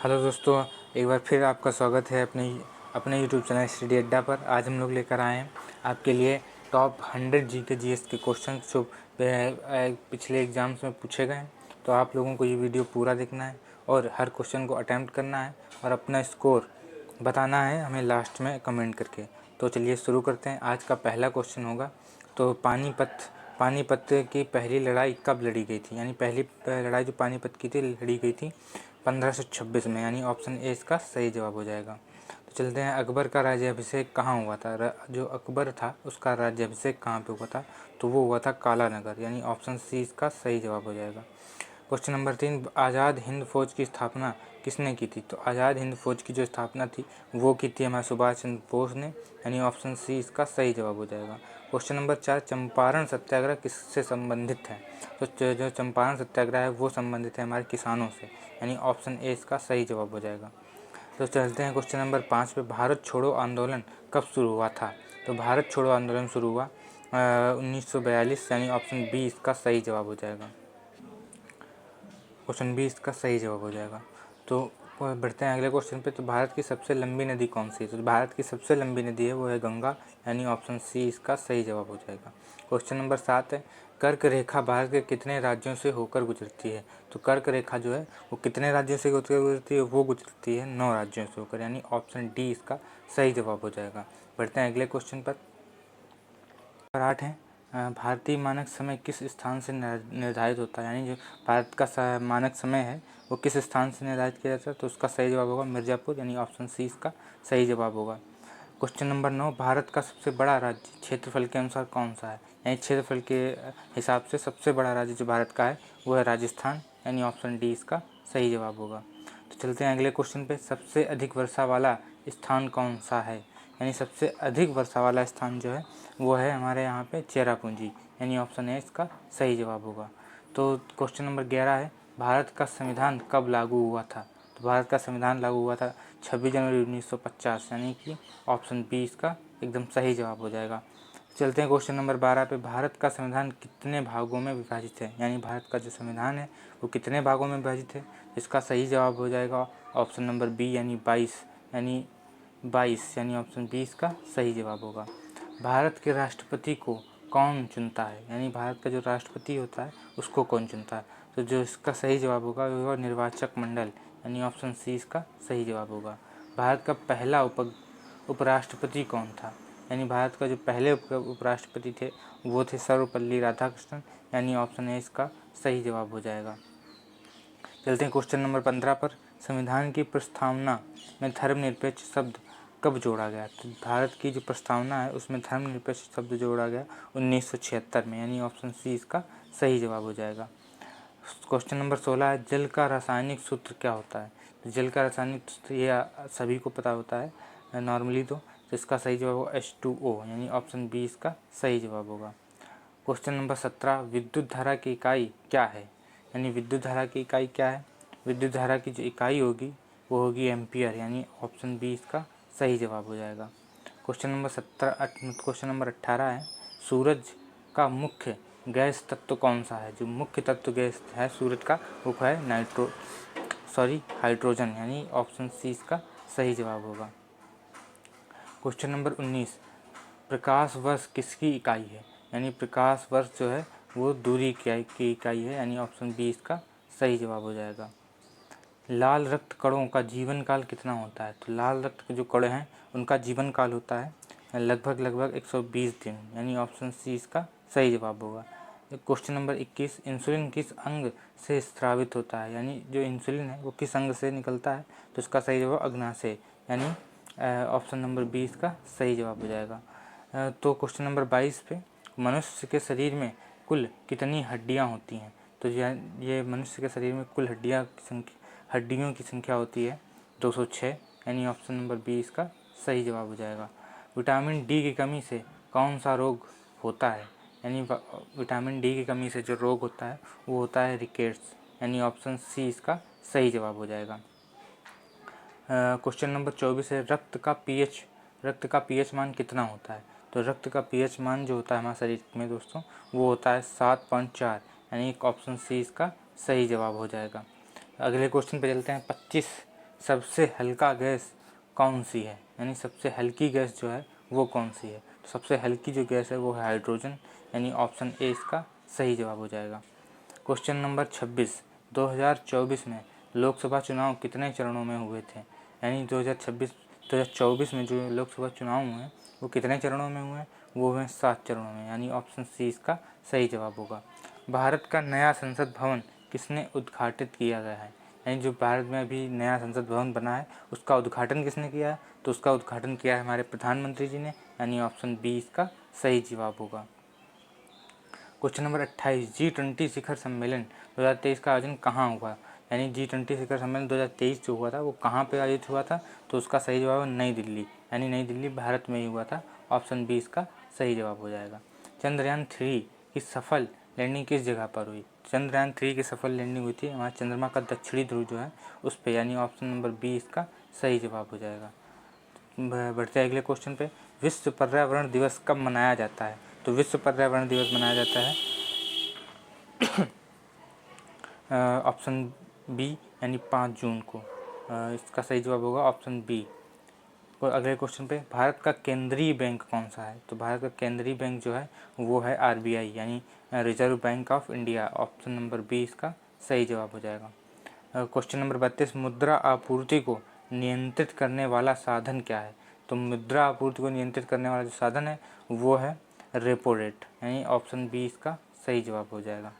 Hello दोस्तों, एक बार फिर आपका स्वागत है अपने यूट्यूब चैनल स्टडी अड्डा पर। आज हम लोग लेकर आए हैं आपके लिए टॉप 100 जीके जीएस के क्वेश्चन जो पिछले एग्जाम्स में पूछे गए हैं। तो आप लोगों को ये वीडियो पूरा देखना है और हर क्वेश्चन को अटैम्प्ट करना है और अपना स्कोर बताना है हमें लास्ट में कमेंट करके। तो चलिए शुरू करते हैं। आज का पहला क्वेश्चन होगा तो पानीपत की पहली लड़ाई कब लड़ी गई थी, यानी पहली लड़ाई जो पानीपत की थी लड़ी गई थी 1526 में, यानी ऑप्शन ए इसका सही जवाब हो जाएगा। तो चलते हैं, अकबर का राज्याभिषेक कहाँ हुआ था? जो अकबर था उसका राज्याभिषेक कहाँ पे हुआ था? तो वो हुआ था काला नगर, यानी ऑप्शन सी इसका सही जवाब हो जाएगा। क्वेश्चन नंबर 3, आज़ाद हिंद फौज की स्थापना किसने की थी? तो आज़ाद हिंद फौज की जो स्थापना थी वो की थी हमारे सुभाष चंद्र बोस ने, यानी ऑप्शन सी इसका सही जवाब हो जाएगा। क्वेश्चन नंबर 4, चंपारण सत्याग्रह किससे संबंधित है? तो जो चंपारण सत्याग्रह है वो संबंधित है हमारे किसानों से, यानी ऑप्शन ए इसका सही जवाब हो जाएगा। तो चलते हैं क्वेश्चन नंबर 5 पे, भारत छोड़ो आंदोलन कब शुरू हुआ था? तो भारत छोड़ो आंदोलन शुरू हुआ 1942, यानी ऑप्शन बी इसका सही जवाब हो जाएगा। क्वेश्चन बी इसका सही जवाब हो जाएगा। तो बढ़ते हैं अगले क्वेश्चन पे। तो भारत की सबसे लंबी नदी कौन सी है? तो भारत की सबसे लंबी नदी है वो है गंगा, यानी ऑप्शन सी इसका सही जवाब हो जाएगा। क्वेश्चन नंबर 7 है, कर्क रेखा भारत के कितने राज्यों से होकर गुजरती है? तो कर्क रेखा जो है वो कितने राज्यों से होकर गुजरती है? वो गुजरती है 9 राज्यों से होकर, यानी ऑप्शन डी इसका सही जवाब हो जाएगा। बढ़ते हैं अगले क्वेश्चन पर। नंबर 8 है, भारतीय मानक समय किस स्थान से निर्धारित होता है? यानी जो भारत का मानक समय है वो किस स्थान से निर्धारित किया जाता है? तो उसका सही जवाब होगा मिर्ज़ापुर, यानी ऑप्शन सी इसका सही जवाब होगा। क्वेश्चन नंबर 9, भारत का सबसे बड़ा राज्य क्षेत्रफल के अनुसार कौन सा है? यानी क्षेत्रफल के हिसाब से सबसे बड़ा राज्य जो भारत का है वो है राजस्थान, यानी ऑप्शन डी इसका सही जवाब होगा। तो चलते हैं अगले क्वेश्चन पे। सबसे अधिक वर्षा वाला स्थान कौन सा है? यानी सबसे अधिक वर्षा वाला स्थान जो है वो है हमारे यहाँ पे चेरापूंजी, यानी ऑप्शन ए इसका सही जवाब होगा। तो क्वेश्चन नंबर 11 है, भारत का संविधान कब लागू हुआ था? तो भारत का संविधान लागू हुआ था 26 जनवरी 1950, यानी कि ऑप्शन बी इसका एकदम सही जवाब हो जाएगा। चलते हैं क्वेश्चन नंबर 12 पे, भारत का संविधान कितने भागों में विभाजित है? यानी भारत का जो संविधान है वो कितने भागों में विभाजित है? इसका सही जवाब हो जाएगा ऑप्शन नंबर बी, यानी 22, यानी ऑप्शन बी इसका सही जवाब होगा। भारत के राष्ट्रपति को कौन चुनता है? यानी भारत का जो राष्ट्रपति होता है उसको कौन चुनता है? तो जो इसका सही जवाब होगा वो होगा निर्वाचक मंडल, यानी ऑप्शन सी इसका सही जवाब होगा। भारत का पहला उपराष्ट्रपति कौन था? यानी भारत का जो पहले उपराष्ट्रपति थे वो थे सर्वपल्ली राधाकृष्णन, यानी ऑप्शन ए इसका सही जवाब हो जाएगा। चलते हैं क्वेश्चन नंबर 15 पर, संविधान की प्रस्तावना में धर्मनिरपेक्ष शब्द कब जोड़ा गया? तो भारत की जो प्रस्तावना है उसमें धर्मनिरपेक्ष शब्द जोड़ा गया 1976 में, यानी ऑप्शन सी इसका सही जवाब हो जाएगा। क्वेश्चन नंबर 16 है, जल का रासायनिक सूत्र क्या होता है? तो जल का रासायनिक सूत्र ये सभी को पता होता है नॉर्मली, तो इसका सही जवाब होगा H2O, यानी ऑप्शन बी इसका सही जवाब होगा। क्वेश्चन नंबर 17, विद्युत धारा की इकाई क्या है? यानी विद्युत धारा की इकाई क्या है? विद्युत धारा की जो इकाई होगी वो होगी एम्पियर, यानी ऑप्शन बी इसका सही जवाब हो जाएगा। क्वेश्चन नंबर 18 है, सूरज का मुख्य गैस तत्व कौन सा है? जो मुख्य तत्व गैस है सूरज का वो है हाइड्रोजन, यानी ऑप्शन सी इसका सही जवाब होगा। क्वेश्चन नंबर 19, प्रकाश वर्ष किसकी इकाई है? यानी प्रकाश वर्ष जो है वो दूरी की इकाई है, यानी ऑप्शन बी इसका सही जवाब हो जाएगा। लाल रक्त कणों का जीवन काल कितना होता है? तो लाल रक्त के जो कण हैं उनका जीवन काल होता है लगभग 120 दिन, यानी ऑप्शन सी इसका सही जवाब होगा। क्वेश्चन नंबर 21, इंसुलिन किस अंग से स्रावित होता है? यानी जो इंसुलिन है वो किस अंग से निकलता है? तो इसका सही जवाब अग्नाशय, यानी ऑप्शन नंबर बी इसका सही जवाब हो जाएगा। तो क्वेश्चन नंबर 22 पे, मनुष्य के शरीर में कुल कितनी हड्डियां होती हैं? तो ये मनुष्य के शरीर में कुल हड्डियों की संख्या होती है 206, यानी ऑप्शन नंबर बी इसका सही जवाब हो जाएगा। विटामिन डी की कमी से कौन सा रोग होता है? यानी विटामिन डी की कमी से जो रोग होता है वो होता है रिकेट्स, यानी ऑप्शन सी इसका सही जवाब हो जाएगा। क्वेश्चन नंबर 24 है, रक्त का पीएच मान कितना होता है? तो रक्त का पीएच मान जो होता है हमारे शरीर में दोस्तों वो होता है 7.4, यानी ऑप्शन सी इसका सही जवाब हो जाएगा। अगले क्वेश्चन पे चलते हैं। 25 सबसे हल्का गैस कौन सी है, यानी सबसे हल्की गैस जो है वो कौन सी है। तो सबसे हल्की जो गैस है वो है हाइड्रोजन, यानी ऑप्शन ए इसका सही जवाब हो जाएगा। क्वेश्चन नंबर 26, 2024 में लोकसभा चुनाव कितने चरणों में हुए थे, यानी 2024 में जो लोकसभा चुनाव हुए हैं वो कितने चरणों में हुए हैं, वो हुए 7 चरणों में, यानी ऑप्शन सी इसका सही जवाब होगा। भारत का नया संसद भवन किसने उद्घाटित किया गया है, यानी जो भारत में अभी नया संसद भवन बना है उसका उद्घाटन किसने किया है, तो उसका उद्घाटन किया है हमारे प्रधानमंत्री जी ने, यानी ऑप्शन बी इसका सही जवाब होगा। क्वेश्चन नंबर 28, G20 शिखर सम्मेलन 2023 का आयोजन कहाँ हुआ, यानी G20 शिखर सम्मेलन 2023 जो हुआ था वो कहाँ पे आयोजित हुआ था, तो उसका सही जवाब है नई दिल्ली, यानी नई दिल्ली भारत में ही हुआ था, ऑप्शन बी इसका सही जवाब हो जाएगा। चंद्रयान 3 की सफल लैंडिंग किस जगह पर हुई, चंद्रयान 3 की सफल लैंडिंग हुई थी हमारे चंद्रमा का दक्षिणी ध्रुव जो है उस पर, यानी ऑप्शन नंबर बी इसका सही जवाब हो जाएगा। बढ़ते हैं अगले क्वेश्चन पे, विश्व पर्यावरण दिवस कब मनाया जाता है, तो विश्व पर्यावरण दिवस मनाया जाता है ऑप्शन बी यानी 5 जून को, इसका सही जवाब होगा ऑप्शन बी। और अगले क्वेश्चन पे, भारत का केंद्रीय बैंक कौन सा है, तो भारत का केंद्रीय बैंक जो है वो है आरबीआई, यानी reserve bank of India, option number B इसका सही जवाब हो जाएगा। क्वेश्चन नंबर 32, मुद्रा आपूर्ति को नियंत्रित करने वाला साधन क्या है, तो मुद्रा आपूर्ति को नियंत्रित करने वाला जो साधन है वो है रेपो रेट, यानी ऑप्शन बी इसका सही जवाब हो जाएगा।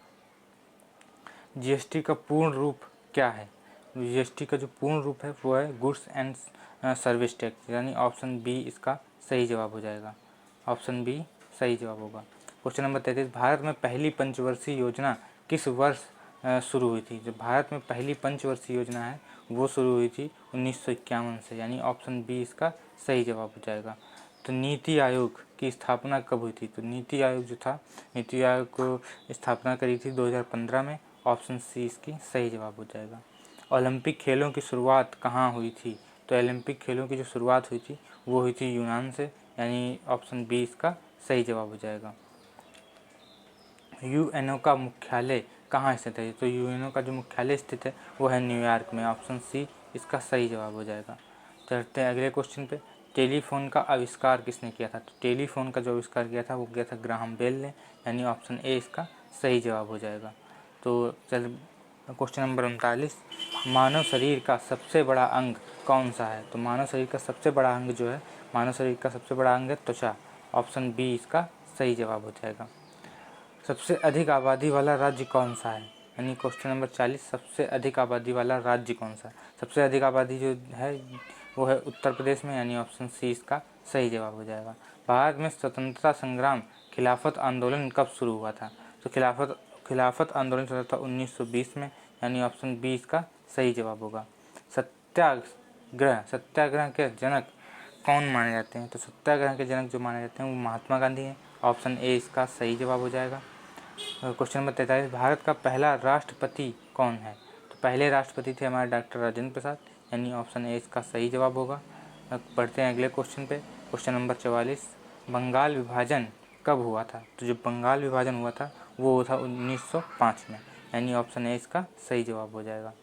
जीएसटी का पूर्ण रूप क्या है, जीएसटी का जो पूर्ण रूप है वो है गुड्स एंड सर्विस टैक्स, यानी ऑप्शन बी इसका सही जवाब हो जाएगा, ऑप्शन बी सही जवाब होगा। क्वेश्चन नंबर 33, भारत में पहली पंचवर्षीय योजना किस वर्ष शुरू हुई थी, जो भारत में पहली पंचवर्षीय योजना है वो शुरू हुई थी 1951 से, यानी ऑप्शन बी इसका सही जवाब हो जाएगा। तो नीति आयोग की स्थापना कब हुई थी, तो नीति आयोग जो था, नीति आयोग को स्थापना करी थी 2015 में, ऑप्शन सी इसकी सही जवाब हो जाएगा। ओलंपिक खेलों की शुरुआत कहाँ हुई थी, तो ओलंपिक खेलों की जो शुरुआत हुई थी वो हुई थी यूनान से, यानी ऑप्शन बी इसका सही जवाब हो जाएगा। यूएनओ का मुख्यालय कहाँ स्थित है, तो यूएनओ का जो मुख्यालय स्थित है वो है न्यूयॉर्क में, ऑप्शन सी इसका सही जवाब हो जाएगा। चलते हैं अगले क्वेश्चन पे, टेलीफोन का आविष्कार किसने किया था, तो टेलीफोन का जो आविष्कार किया था वो किया था ग्राहम बेल ने, यानी ऑप्शन ए इसका सही जवाब हो जाएगा। तो चल क्वेश्चन नंबर 39, मानव शरीर का सबसे बड़ा अंग कौन सा है, तो मानव शरीर का सबसे बड़ा अंग जो है, मानव शरीर का सबसे बड़ा अंग है त्वचा, ऑप्शन बी इसका सही जवाब हो जाएगा। सबसे अधिक आबादी वाला राज्य कौन सा है, यानी क्वेश्चन नंबर 40, सबसे अधिक आबादी वाला राज्य कौन सा है, सबसे अधिक आबादी जो है वो है उत्तर प्रदेश में, यानी ऑप्शन सी इसका सही जवाब हो जाएगा। भारत में स्वतंत्रता संग्राम खिलाफत आंदोलन कब शुरू हुआ था, तो खिलाफत आंदोलन शुरू था 1920 में, यानी ऑप्शन बी इसका सही जवाब होगा। सत्याग्रह के जनक कौन माने जाते हैं, तो सत्याग्रह के जनक जो माने जाते हैं वो महात्मा गांधी हैं, ऑप्शन ए इसका सही जवाब हो जाएगा। क्वेश्चन नंबर 43, भारत का पहला राष्ट्रपति कौन है, तो पहले राष्ट्रपति थे हमारे डॉक्टर राजेंद्र प्रसाद, यानी ऑप्शन ए इसका सही जवाब होगा। बढ़ते हैं अगले क्वेश्चन पे, क्वेश्चन नंबर 44, बंगाल विभाजन कब हुआ था, तो जो बंगाल विभाजन हुआ था वो हुआ था 1905 में, यानी ऑप्शन ए इसका सही जवाब हो जाएगा।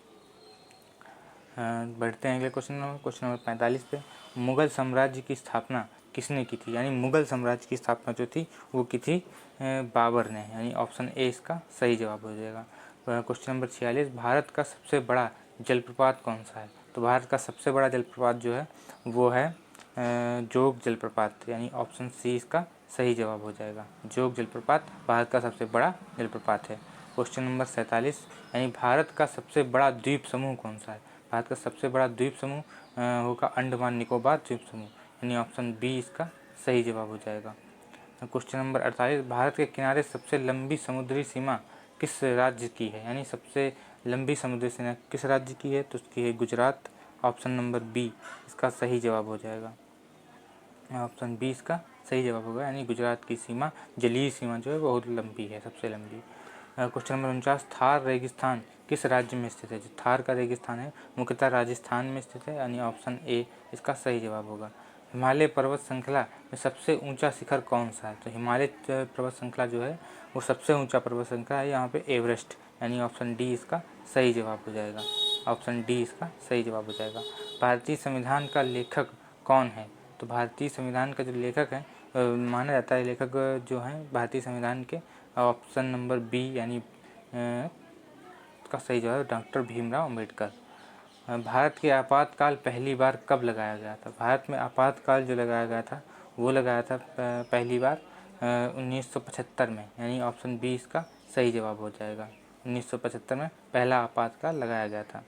बढ़ते हैं अगले क्वेश्चन नंबर 45 पे, मुग़ल साम्राज्य की स्थापना किसने की थी, यानी मुग़ल साम्राज्य की स्थापना जो थी वो की थी बाबर ने, यानी ऑप्शन ए इसका सही जवाब हो जाएगा। क्वेश्चन नंबर 46, भारत का सबसे बड़ा जलप्रपात कौन सा है, तो भारत का सबसे बड़ा जलप्रपात जो है वो है जोग जलप्रपात, यानी ऑप्शन सी इसका सही जवाब हो जाएगा। जोग जलप्रपात भारत का सबसे बड़ा जलप्रपात है। क्वेश्चन नंबर 47, यानी भारत का सबसे बड़ा द्वीप समूह कौन सा है, भारत का सबसे बड़ा द्वीप समूह होगा अंडमान निकोबार द्वीप समूह, यानी ऑप्शन बी इसका सही जवाब हो जाएगा। क्वेश्चन नंबर 48, भारत के किनारे सबसे लंबी समुद्री सीमा किस राज्य की है, यानी सबसे लंबी समुद्री सीमा किस राज्य की है, तो उसकी है गुजरात, ऑप्शन नंबर बी इसका सही जवाब हो जाएगा, ऑप्शन बी इसका सही जवाब होगा, यानी गुजरात की सीमा, जलीय सीमा जो है बहुत लंबी है, सबसे लंबी। क्वेश्चन नंबर 49, थार रेगिस्तान किस राज्य में स्थित है, जो थार का रेगिस्तान है मुख्यतः राजस्थान में स्थित है, यानी ऑप्शन ए इसका सही जवाब होगा। हिमालय पर्वत श्रृंखला में सबसे ऊंचा शिखर कौन सा है, तो हिमालय पर्वत श्रृंखला जो है वो सबसे ऊंचा पर्वत श्रृंखला है यहाँ पे एवरेस्ट, यानी ऑप्शन डी इसका सही जवाब हो जाएगा, ऑप्शन डी इसका सही जवाब हो जाएगा। भारतीय संविधान का लेखक कौन है? तो भारतीय संविधान का जो लेखक है माना जाता है लेखक जो हैं भारतीय संविधान के, ऑप्शन नंबर बी यानी का सही जवाब डॉक्टर भीमराव अम्बेडकर। भारत के आपातकाल पहली बार कब लगाया गया था? भारत में आपातकाल जो लगाया गया था वो लगाया था पहली बार 1975 में, यानी ऑप्शन बी इसका सही जवाब हो जाएगा। 1975 में पहला आपातकाल लगाया गया था।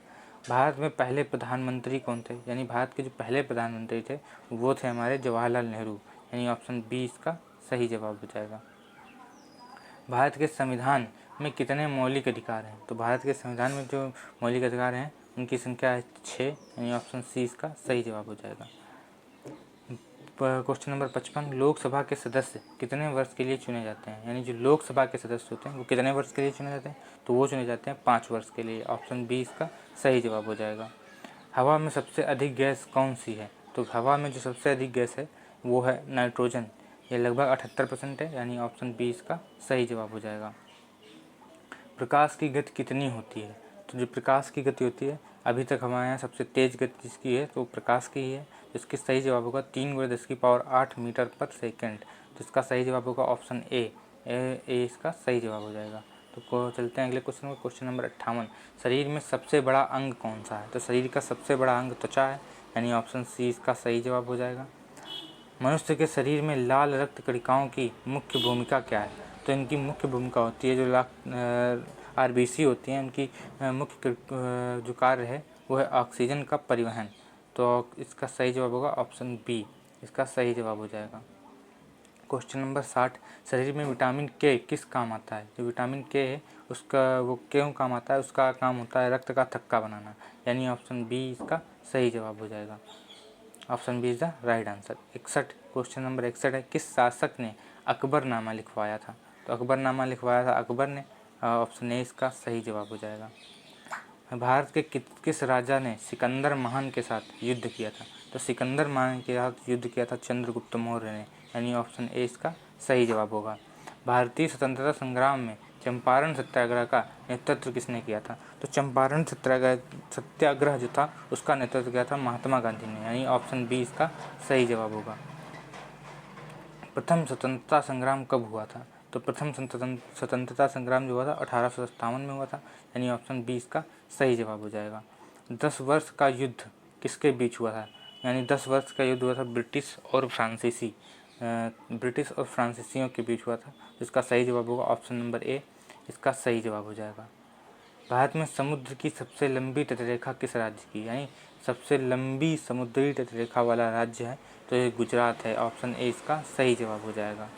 भारत में पहले प्रधानमंत्री कौन थे? यानी भारत के जो पहले प्रधानमंत्री थे वो थे हमारे जवाहरलाल नेहरू, यानी ऑप्शन बी इसका सही जवाब हो जाएगा। भारत के संविधान में कितने मौलिक अधिकार हैं? तो भारत के संविधान में जो मौलिक अधिकार हैं उनकी संख्या है 6, यानी ऑप्शन सी इसका सही जवाब हो जाएगा। क्वेश्चन नंबर 55, लोकसभा के सदस्य कितने वर्ष के लिए चुने जाते हैं? यानी जो लोकसभा के सदस्य होते हैं वो कितने वर्ष के लिए चुने जाते हैं? तो वो चुने जाते हैं 5 वर्ष के लिए। ऑप्शन बी इसका सही जवाब हो जाएगा। हवा में सबसे अधिक गैस कौन सी है? तो हवा में जो सबसे अधिक गैस है वो है नाइट्रोजन, ये लगभग 78% है, यानी ऑप्शन बी इसका सही जवाब हो जाएगा। प्रकाश की गति कितनी होती है? तो जो प्रकाश की गति होती है अभी तक हमारे यहाँ सबसे तेज़ गति जिसकी है तो प्रकाश की ही है। इसके सही जवाब होगा 3×10⁸ मीटर पर सेकेंड। तो इसका सही जवाब होगा ऑप्शन ए इसका सही जवाब हो जाएगा। तो चलते हैं अगले क्वेश्चन में। क्वेश्चन नंबर 58, शरीर में सबसे बड़ा अंग कौन सा है? तो शरीर का सबसे बड़ा अंग त्वचा है, यानी ऑप्शन सी इसका सही जवाब हो जाएगा। मनुष्य के शरीर में लाल रक्त कणिकाओं की मुख्य भूमिका क्या है? तो इनकी मुख्य भूमिका होती है जो RBC होती हैं उनकी मुख्य जो कार्य है वो है ऑक्सीजन का परिवहन। तो इसका सही जवाब होगा ऑप्शन बी, इसका सही जवाब हो जाएगा। क्वेश्चन नंबर 60, शरीर में विटामिन के किस काम आता है? जो विटामिन के है उसका वो क्यों काम आता है? उसका काम होता है रक्त का थक्का बनाना, यानी ऑप्शन बी इसका सही जवाब हो जाएगा। Option B is the right answer. 61, question number 61 है, किस शासक ने अकबरनामा लिखवाया था? तो अकबरनामा लिखवाया था अकबर ने, ऑप्शन ए इसका सही जवाब हो जाएगा। भारत के किस राजा ने सिकंदर महान के साथ युद्ध किया था? तो सिकंदर महान के साथ युद्ध किया था चंद्रगुप्त मौर्य ने, यानी ऑप्शन ए इसका सही जवाब होगा। भारतीय स्वतंत्रता संग्राम में चंपारण सत्याग्रह का नेतृत्व किसने किया था? तो चंपारण सत्याग्रह जो था उसका नेतृत्व किया था महात्मा गांधी ने, यानी ऑप्शन बी इसका सही जवाब होगा। प्रथम स्वतंत्रता संग्राम कब हुआ था? तो प्रथम स्वतंत्रता संग्राम जो हुआ था 1857 में हुआ था, यानी ऑप्शन बी इसका सही जवाब हो जाएगा। 10 वर्ष का युद्ध किसके बीच हुआ था? यानी 10 वर्ष का युद्ध हुआ था ब्रिटिश और फ्रांसीसियों के बीच हुआ था। इसका सही जवाब होगा ऑप्शन नंबर ए, इसका सही जवाब हो जाएगा। भारत में समुद्र की सबसे लंबी तटरेखा किस राज्य की? यानी सबसे लंबी समुद्री तटरेखा वाला राज्य है तो ये गुजरात है, ऑप्शन ए इसका सही जवाब हो जाएगा।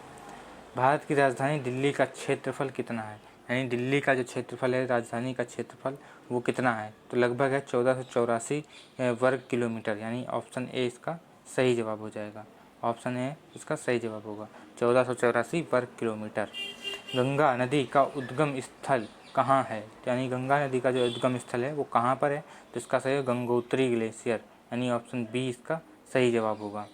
भारत की राजधानी दिल्ली का क्षेत्रफल कितना है? यानी दिल्ली का जो क्षेत्रफल है राजधानी का क्षेत्रफल वो कितना है? तो लगभग है 1484 वर्ग किलोमीटर, यानी ऑप्शन ए इसका सही जवाब हो जाएगा। ऑप्शन ए इसका सही जवाब होगा 1484 वर्ग किलोमीटर। गंगा नदी का उद्गम स्थल कहाँ है? यानी गंगा नदी का जो उद्गम स्थल है वो कहाँ पर है? तो इसका सही है गंगोत्री ग्लेशियर, यानी ऑप्शन बी इसका सही जवाब होगा।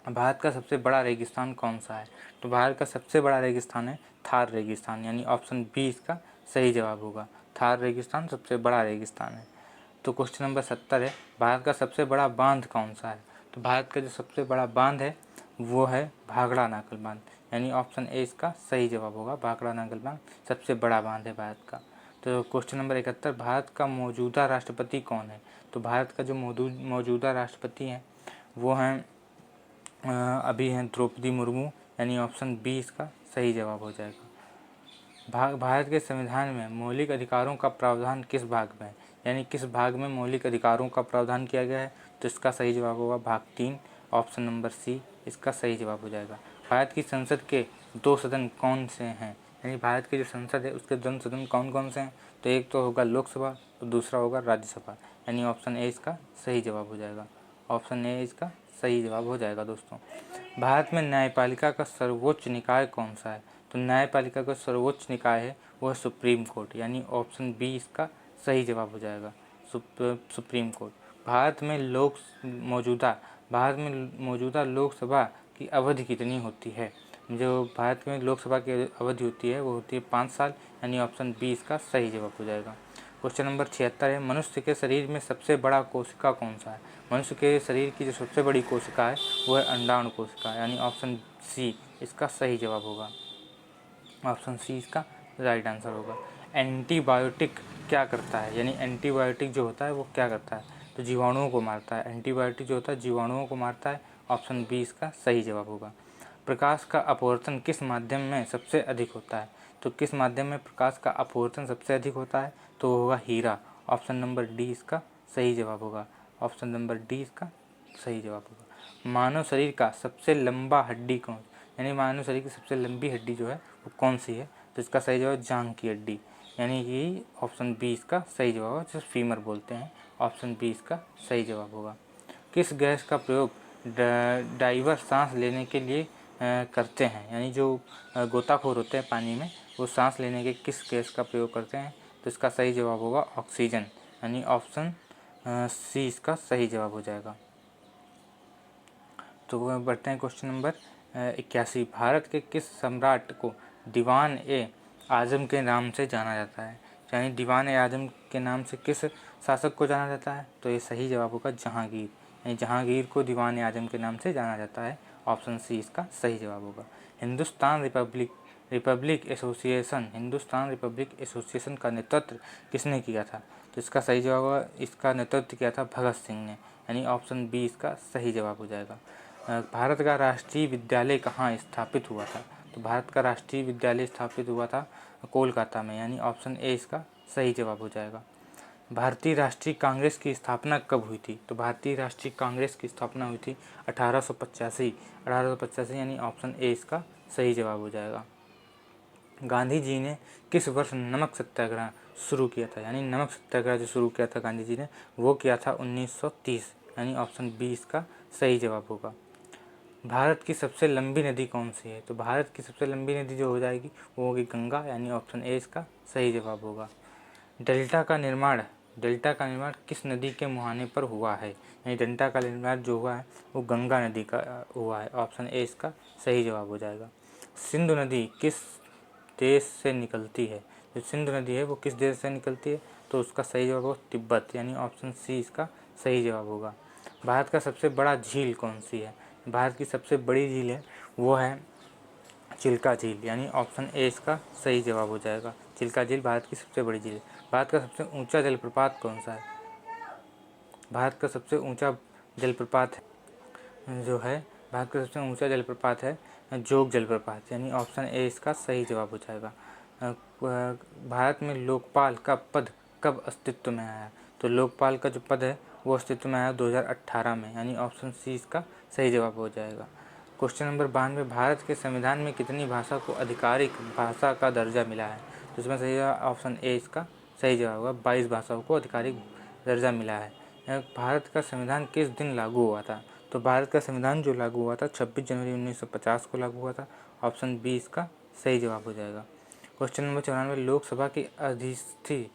भारत का सबसे बड़ा रेगिस्तान कौन सा है? तो भारत का सबसे बड़ा रेगिस्तान है थार रेगिस्तान, यानी ऑप्शन बी इसका सही जवाब होगा। थार रेगिस्तान सबसे बड़ा रेगिस्तान है। तो क्वेश्चन नंबर 70 है, भारत का सबसे बड़ा बांध कौन सा है? तो भारत का जो सबसे बड़ा बांध है वो है भाखड़ा नागल बांध, यानी ऑप्शन ए इसका सही जवाब होगा। भाखड़ा नागल बांध सबसे बड़ा बांध है भारत का। तो क्वेश्चन नंबर 71, भारत का मौजूदा राष्ट्रपति कौन है? तो भारत का जो मौजूदा राष्ट्रपति हैं वो हैं अभी हैं द्रौपदी मुर्मू, यानी ऑप्शन बी इसका सही जवाब हो जाएगा। भारत के संविधान में मौलिक अधिकारों का प्रावधान किस भाग में है? यानी किस भाग में मौलिक अधिकारों का प्रावधान किया गया है? तो इसका सही जवाब होगा भाग 3, ऑप्शन नंबर सी इसका सही जवाब हो जाएगा। भारत की संसद के 2 सदन कौन से हैं? यानी भारत की जो संसद है उसके 2 सदन कौन कौन से हैं? तो एक तो होगा लोकसभा और दूसरा होगा राज्यसभा, यानी ऑप्शन ए इसका सही जवाब हो जाएगा। ऑप्शन ए इसका सही जवाब हो जाएगा दोस्तों। भारत में न्यायपालिका का सर्वोच्च निकाय कौन सा है? तो न्यायपालिका का सर्वोच्च निकाय है वो है सुप्रीम कोर्ट, यानी ऑप्शन बी इसका सही जवाब हो जाएगा सुप्रीम कोर्ट। भारत में मौजूदा लोकसभा की अवधि कितनी होती है? जो भारत में लोकसभा की अवधि होती है वो होती है 5 साल, यानी ऑप्शन बी इसका सही जवाब हो जाएगा। क्वेश्चन नंबर 76 है, मनुष्य के शरीर में सबसे बड़ा कोशिका कौन सा है? मनुष्य के शरीर की जो सबसे बड़ी कोशिका है वो है अंडाणु कोशिका, यानी ऑप्शन सी इसका सही जवाब होगा। ऑप्शन सी इसका राइट आंसर होगा। एंटीबायोटिक क्या करता है? यानी एंटीबायोटिक जो होता है वो क्या करता है? तो जीवाणुओं को मारता है। एंटीबायोटिक जो होता है जीवाणुओं को मारता है। ऑप्शन बी इसका सही जवाब होगा। प्रकाश का अपवर्तन किस माध्यम में सबसे अधिक होता है? तो किस माध्यम में प्रकाश का अपवर्तन सबसे अधिक होता है? तो होगा हीरा। ऑप्शन नंबर डी इसका सही जवाब होगा। ऑप्शन नंबर डी इसका सही जवाब होगा। मानव शरीर का सबसे लंबा हड्डी कौन, यानी मानव शरीर की सबसे लंबी हड्डी जो है वो कौन सी है? तो इसका सही जवाब जांघ की हड्डी, यानी कि ऑप्शन बी इसका सही जवाब है, जिसे फीमर बोलते हैं। ऑप्शन बी इसका सही जवाब होगा। किस गैस का प्रयोग डाइवर सांस लेने के लिए करते हैं? यानी जो गोताखोर होते हैं पानी में, वो सांस लेने के किस गैस का प्रयोग करते हैं? तो इसका सही जवाब होगा ऑक्सीजन, यानी ऑप्शन सी इसका सही जवाब हो जाएगा। तो बढ़ते हैं क्वेश्चन नंबर 81। भारत के किस सम्राट को दीवान ए आजम के नाम से जाना जाता है? यानी दीवान ए आजम के नाम से किस शासक को जाना जाता है? तो ये सही जवाब होगा जहांगीर, यानी जहांगीर को दीवान ए आजम के नाम से जाना जाता है। ऑप्शन सी इसका सही जवाब होगा। हिंदुस्तान रिपब्लिक एसोसिएशन का नेतृत्व किसने किया था? तो इसका सही जवाब होगा, इसका नेतृत्व किया था भगत सिंह ने, यानी ऑप्शन बी इसका सही जवाब हो जाएगा। भारत का राष्ट्रीय विद्यालय कहाँ स्थापित हुआ था? तो भारत का राष्ट्रीय विद्यालय स्थापित हुआ था कोलकाता में, यानी ऑप्शन ए इसका सही जवाब हो जाएगा। भारतीय राष्ट्रीय कांग्रेस की स्थापना कब हुई थी? तो भारतीय राष्ट्रीय कांग्रेस की स्थापना हुई थी 1885, यानी ऑप्शन ए इसका सही जवाब हो जाएगा। गांधी जी ने किस वर्ष नमक सत्याग्रह शुरू किया था? यानी नमक सत्याग्रह जो शुरू किया था गांधी जी ने, वो किया था 1930, यानी ऑप्शन बी इसका सही जवाब होगा। भारत की सबसे लंबी नदी कौन सी है? तो भारत की सबसे लंबी नदी जो हो जाएगी वो होगी गंगा, यानी ऑप्शन ए इसका सही जवाब होगा। डेल्टा का निर्माण किस नदी के मुहाने पर हुआ है? यानी डेल्टा का निर्माण जो हुआ है वो गंगा नदी का हुआ है। ऑप्शन ए इसका सही जवाब हो जाएगा। सिंधु नदी किस देश से निकलती है? जो सिंधु नदी है वो किस देश से निकलती है? तो उसका सही जवाब होगा तिब्बत, यानी ऑप्शन सी इसका सही जवाब होगा। भारत का सबसे बड़ा झील कौन सी है? भारत की सबसे बड़ी झील है वो है चिल्का झील, यानी ऑप्शन ए इसका सही जवाब हो जाएगा। चिल्का झील भारत की सबसे बड़ी झील है। भारत का सबसे ऊंचा जलप्रपात कौन सा है? भारत का सबसे ऊंचा जलप्रपात जो है भारत का सबसे ऊंचा जलप्रपात है जोग जलप्रपात, यानी ऑप्शन ए इसका सही जवाब हो जाएगा। भारत में लोकपाल का पद कब अस्तित्व में आया? तो लोकपाल का जो पद है वो अस्तित्व में आया 2018 में, यानी ऑप्शन सी इसका सही जवाब हो जाएगा। क्वेश्चन नंबर 92, भारत के संविधान में कितनी भाषा को आधिकारिक भाषा का दर्जा मिला है? तो इसमें सही ऑप्शन ए इसका सही जवाब होगा। 22 भाषाओं को आधिकारिक दर्जा मिला है। भारत का संविधान किस दिन लागू हुआ था? तो भारत का संविधान जो लागू हुआ था 26 जनवरी 1950 को लागू हुआ था। ऑप्शन बी इसका सही जवाब हो जाएगा। क्वेश्चन नंबर 94, लोकसभा की अधिस्थिति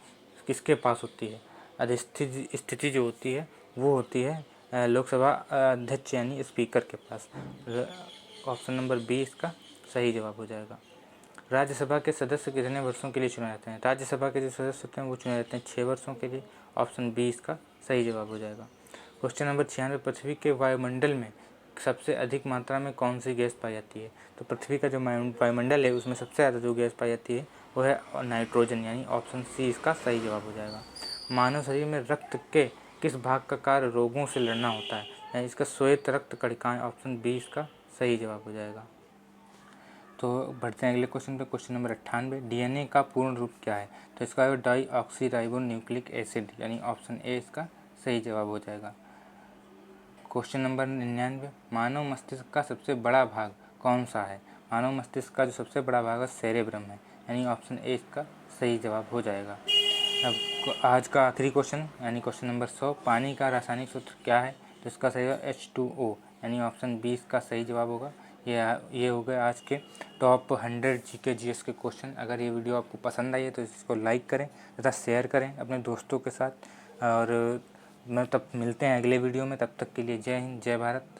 किसके पास होती है? अधिस्थिति स्थिति जो होती है वो होती है लोकसभा अध्यक्ष यानी स्पीकर के पास। ऑप्शन नंबर बी इसका सही जवाब हो जाएगा। राज्यसभा के सदस्य कितने वर्षों के लिए चुने जाते हैं? राज्यसभा के जो सदस्य होते हैं वो चुने जाते हैं 6 वर्षों के लिए। ऑप्शन बी इसका सही जवाब हो जाएगा। क्वेश्चन नंबर 96, पृथ्वी के वायुमंडल में सबसे अधिक मात्रा में कौन सी गैस पाई जाती है? तो पृथ्वी का जो वायुमंडल है उसमें सबसे ज़्यादा जो गैस पाई जाती है वो है नाइट्रोजन, यानी ऑप्शन सी इसका सही जवाब हो जाएगा। मानव शरीर में रक्त के किस भाग का कार्य रोगों से लड़ना होता है? यानी इसका श्वेत रक्त कणिकाएं। ऑप्शन बी इसका सही जवाब हो जाएगा। तो बढ़ते हैं अगले क्वेश्चन पे। क्वेश्चन नंबर 98, डीएनए का पूर्ण रूप क्या है? तो इसका है डाईऑक्सीराइबो न्यूक्लिक एसिड, यानी ऑप्शन ए इसका सही जवाब हो जाएगा। क्वेश्चन नंबर 99, मानव मस्तिष्क का सबसे बड़ा भाग कौन सा है? मानव मस्तिष्क का जो सबसे बड़ा भाग है सेरेब्रम है, यानी ऑप्शन ए इसका सही जवाब हो जाएगा। अब आज का आखिरी क्वेश्चन यानी क्वेश्चन नंबर 100, पानी का रासायनिक सूत्र क्या है? तो इसका सही है H2O, यानी ऑप्शन बी इसका सही जवाब होगा। ये हो गए आज के टॉप 100 जीके जीएस के क्वेश्चन। अगर ये वीडियो आपको पसंद आई है तो इसको लाइक करें तथा शेयर करें अपने दोस्तों के साथ। और मैं तब मिलते हैं अगले वीडियो में, तब तक के लिए जय हिंद जय भारत।